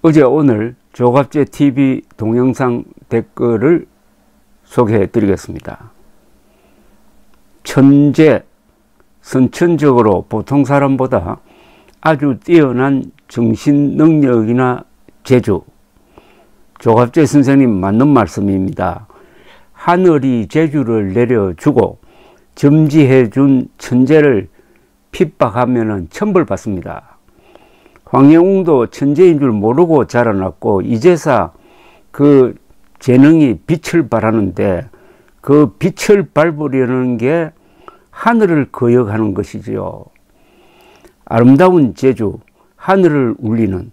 어제 오늘 조갑제 TV 동영상 댓글을 소개해 드리겠습니다. 천재, 선천적으로 보통 사람보다 아주 뛰어난 정신 능력이나 재주. 조갑제 선생님 맞는 말씀입니다. 하늘이 재주를 내려주고 점지해 준 천재를 핍박하면 천벌받습니다. 황영웅도 천재인 줄 모르고 자라났고 이제서 그 재능이 빛을 발하는데 그 빛을 밟으려는 게 하늘을 거역하는 것이지요. 아름다운 재주, 하늘을 울리는,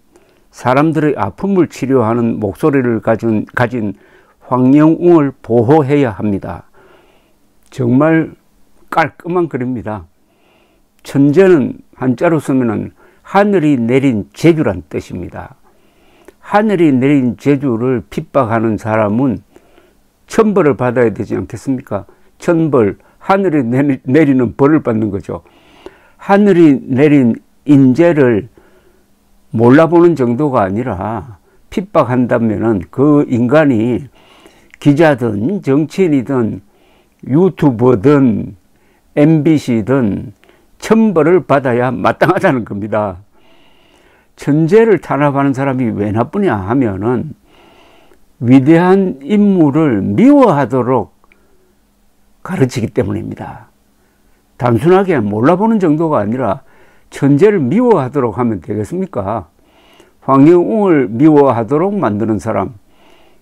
사람들의 아픔을 치료하는 목소리를 가진 황영웅을 보호해야 합니다. 정말 깔끔한 글입니다. 천재는 한자로 쓰면 하늘이 내린 재주란 뜻입니다. 하늘이 내린 재주를 핍박하는 사람은 천벌을 받아야 되지 않겠습니까? 천벌, 하늘이 내리는 벌을 받는 거죠. 하늘이 내린 인재를 몰라보는 정도가 아니라 핍박한다면은 그 인간이 기자든 정치인이든 유튜버든 MBC든 천벌을 받아야 마땅하다는 겁니다. 천재를 탄압하는 사람이 왜 나쁘냐 하면은 위대한 인물을 미워하도록 가르치기 때문입니다. 단순하게 몰라보는 정도가 아니라 천재를 미워하도록 하면 되겠습니까? 황영웅을 미워하도록 만드는 사람,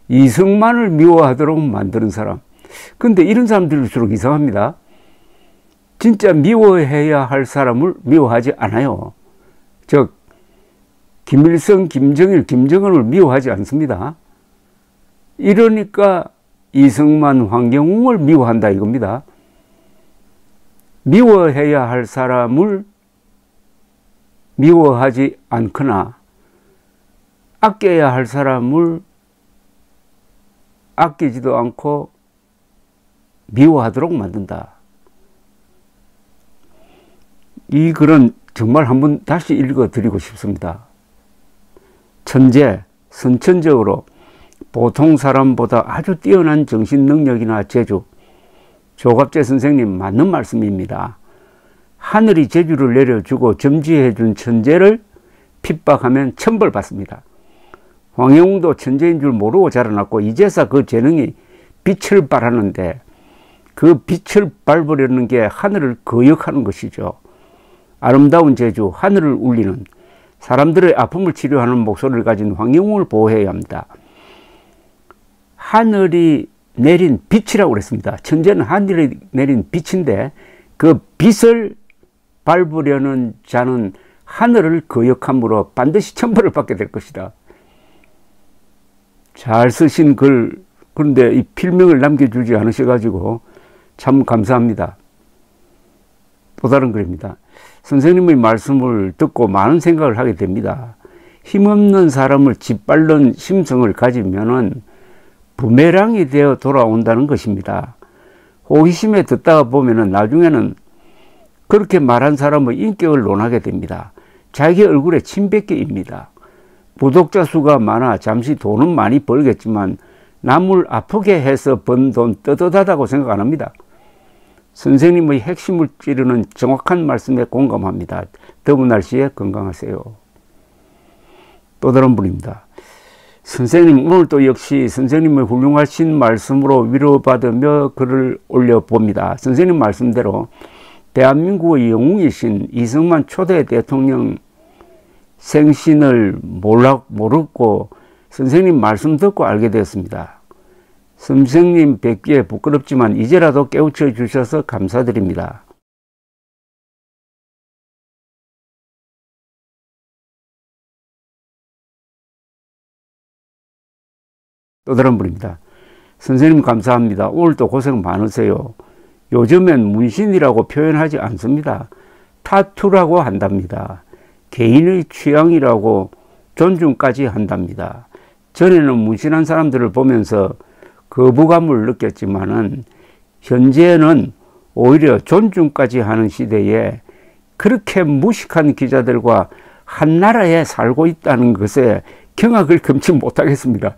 이승만을 미워하도록 만드는 사람. 근데 이런 사람들일수록 이상합니다. 진짜 미워해야 할 사람을 미워하지 않아요. 즉 김일성, 김정일, 김정은을 미워하지 않습니다. 이러니까 이승만, 황영웅을 미워한다 이겁니다. 미워해야 할 사람을 미워하지 않거나 아껴야 할 사람을 아끼지도 않고 미워하도록 만든다. 이 글은 정말 한번 다시 읽어드리고 싶습니다. 천재, 선천적으로 보통 사람보다 아주 뛰어난 정신 능력이나 재주. 조갑제 선생님 맞는 말씀입니다. 하늘이 재주를 내려주고 점지해 준 천재를 핍박하면 천벌받습니다. 황영웅도 천재인 줄 모르고 자라났고 이제서 그 재능이 빛을 발하는데 그 빛을 밟으려는 게 하늘을 거역하는 것이죠. 아름다운 재주, 하늘을 울리는, 사람들의 아픔을 치료하는 목소리를 가진 황영웅을 보호해야 합니다. 하늘이 내린 빛이라고 그랬습니다. 천재는 하늘이 내린 빛인데 그 빛을 밟으려는 자는 하늘을 거역함으로 반드시 천벌을 받게 될 것이다. 잘 쓰신 글, 그런데 이 필명을 남겨주지 않으셔가지고 참 감사합니다. 또 다른 글입니다. 선생님의 말씀을 듣고 많은 생각을 하게 됩니다. 힘없는 사람을 짓밟는 심성을 가지면은 부메랑이 되어 돌아온다는 것입니다. 호기심에 듣다가 보면은 나중에는 그렇게 말한 사람의 인격을 논하게 됩니다. 자기 얼굴에 침뱉기입니다. 구독자 수가 많아 잠시 돈은 많이 벌겠지만 남을 아프게 해서 번 돈 떳떳하다고 생각 안 합니다. 선생님의 핵심을 찌르는 정확한 말씀에 공감합니다. 더운 날씨에 건강하세요. 또 다른 분입니다. 선생님, 오늘도 역시 선생님의 훌륭하신 말씀으로 위로받으며 글을 올려봅니다. 선생님 말씀대로 대한민국의 영웅이신 이승만 초대 대통령 생신을 모르고 선생님 말씀 듣고 알게 되었습니다. 선생님 뵙기에 부끄럽지만 이제라도 깨우쳐 주셔서 감사드립니다. 또 다른 분입니다. 선생님 감사합니다. 오늘도 고생 많으세요. 요즘엔 문신이라고 표현하지 않습니다. 타투라고 한답니다. 개인의 취향이라고 존중까지 한답니다. 전에는 문신한 사람들을 보면서 거부감을 느꼈지만은 현재는 오히려 존중까지 하는 시대에 그렇게 무식한 기자들과 한 나라에 살고 있다는 것에 경악을 금치 못하겠습니다.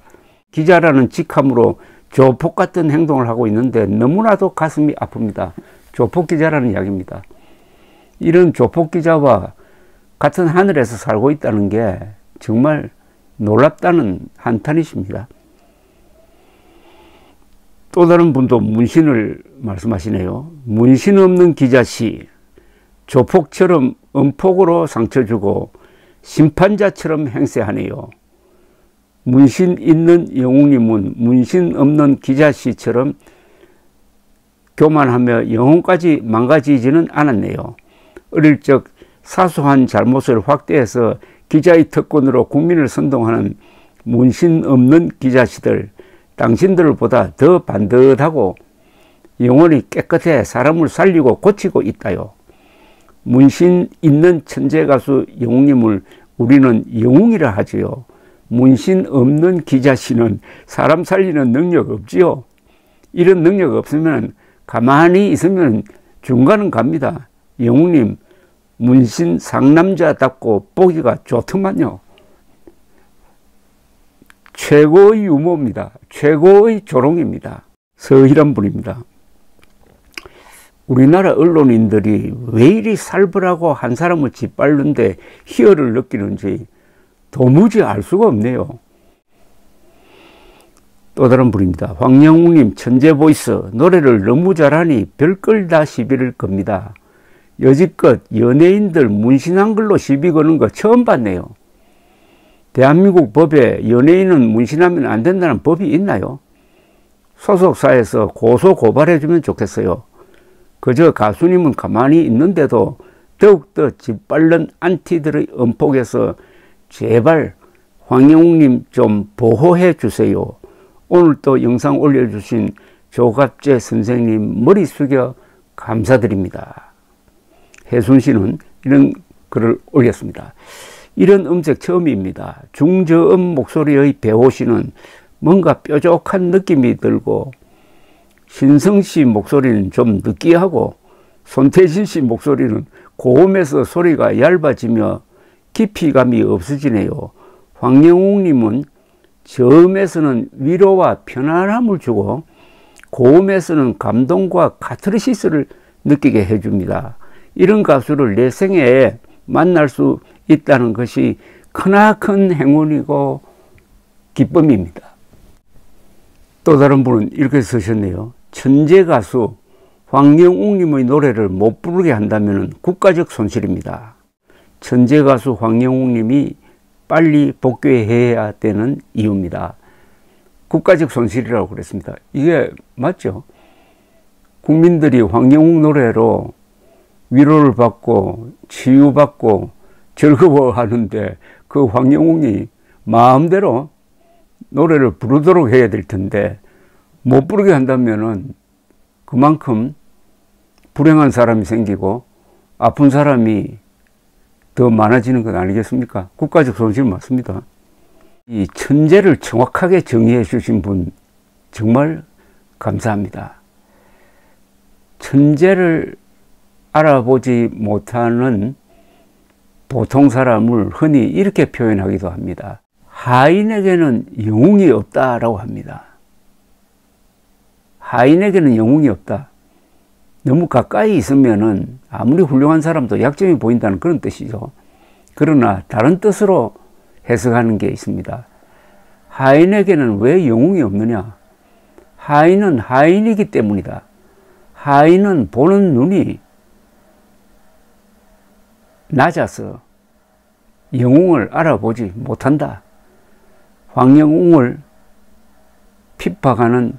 기자라는 직함으로 조폭 같은 행동을 하고 있는데 너무나도 가슴이 아픕니다. 조폭 기자라는 이야기입니다. 이런 조폭 기자와 같은 하늘에서 살고 있다는 게 정말 놀랍다는 한탄이십니다. 또 다른 분도 문신을 말씀하시네요. 문신 없는 기자씨, 조폭처럼 음폭으로 상처 주고 심판자처럼 행세하네요. 문신 있는 영웅님은 문신 없는 기자씨처럼 교만하며 영혼까지 망가지지는 않았네요. 어릴 적 사소한 잘못을 확대해서 기자의 특권으로 국민을 선동하는 문신 없는 기자씨들, 당신들보다 더 반듯하고 영혼이 깨끗해 사람을 살리고 고치고 있다요. 문신 있는 천재 가수 영웅님을 우리는 영웅이라 하지요. 문신 없는 기자씨는 사람 살리는 능력 없지요. 이런 능력 없으면 가만히 있으면 중간은 갑니다. 영웅님, 문신 상남자답고 보기가 좋더만요. 최고의 유머입니다. 최고의 조롱입니다. 서희란 분입니다. 우리나라 언론인들이 왜 이리 살벌하고 한 사람을 짓밟는데 희열을 느끼는지 도무지 알 수가 없네요. 또 다른 분입니다. 황영웅님 천재 보이스, 노래를 너무 잘하니 별걸 다 시비를 겁니다. 여지껏 연예인들 문신한 걸로 시비 거는 거 처음 봤네요. 대한민국 법에 연예인은 문신하면 안 된다는 법이 있나요? 소속사에서 고소 고발해주면 좋겠어요. 그저 가수님은 가만히 있는데도 더욱더 짓밟는 안티들의 음폭에서 제발 황영웅님 좀 보호해 주세요. 오늘 또 영상 올려주신 조갑재 선생님 머리 숙여 감사드립니다. 혜순 씨는 이런 글을 올렸습니다. 이런 음색 처음입니다. 중저음 목소리의 배호 씨는 뭔가 뾰족한 느낌이 들고, 신성 씨 목소리는 좀 느끼하고, 손태진 씨 목소리는 고음에서 소리가 얇아지며 깊이감이 없어지네요. 황영웅님은 저음에서는 위로와 편안함을 주고 고음에서는 감동과 카타르시스를 느끼게 해줍니다. 이런 가수를 내 생애에 만날 수 있다는 것이 크나큰 행운이고 기쁨입니다. 또 다른 분은 이렇게 쓰셨네요. 천재 가수 황영웅님의 노래를 못 부르게 한다면 국가적 손실입니다. 천재 가수 황영웅님이 빨리 복귀해야 되는 이유입니다. 국가적 손실이라고 그랬습니다. 이게 맞죠? 국민들이 황영웅 노래로 위로를 받고 치유받고 즐거워하는데 그 황영웅이 마음대로 노래를 부르도록 해야 될 텐데 못 부르게 한다면은 그만큼 불행한 사람이 생기고 아픈 사람이 더 많아지는 것 아니겠습니까? 국가적 손실 맞습니다. 이 천재를 정확하게 정의해 주신 분 정말 감사합니다. 천재를 알아보지 못하는 보통 사람을 흔히 이렇게 표현하기도 합니다. 하인에게는 영웅이 없다라고 합니다. 하인에게는 영웅이 없다. 너무 가까이 있으면은 아무리 훌륭한 사람도 약점이 보인다는 그런 뜻이죠. 그러나 다른 뜻으로 해석하는 게 있습니다. 하인에게는 왜 영웅이 없느냐? 하인은 하인이기 때문이다. 하인은 보는 눈이 낮아서 영웅을 알아보지 못한다. 황영웅을 핍박하는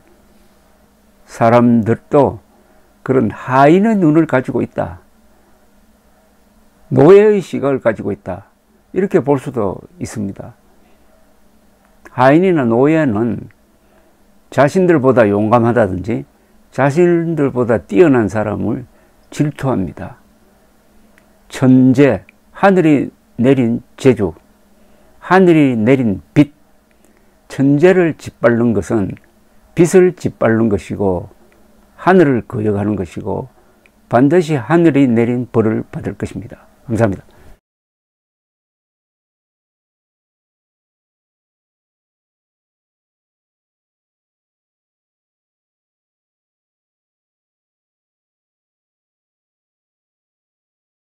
사람들도 그런 하인의 눈을 가지고 있다. 노예의 시각을 가지고 있다. 이렇게 볼 수도 있습니다. 하인이나 노예는 자신들보다 용감하다든지 자신들보다 뛰어난 사람을 질투합니다. 천재, 하늘이 내린 재주, 하늘이 내린 빛, 천재를 짓밟는 것은 빛을 짓밟는 것이고 하늘을 거역하는 것이고 반드시 하늘이 내린 벌을 받을 것입니다. 감사합니다.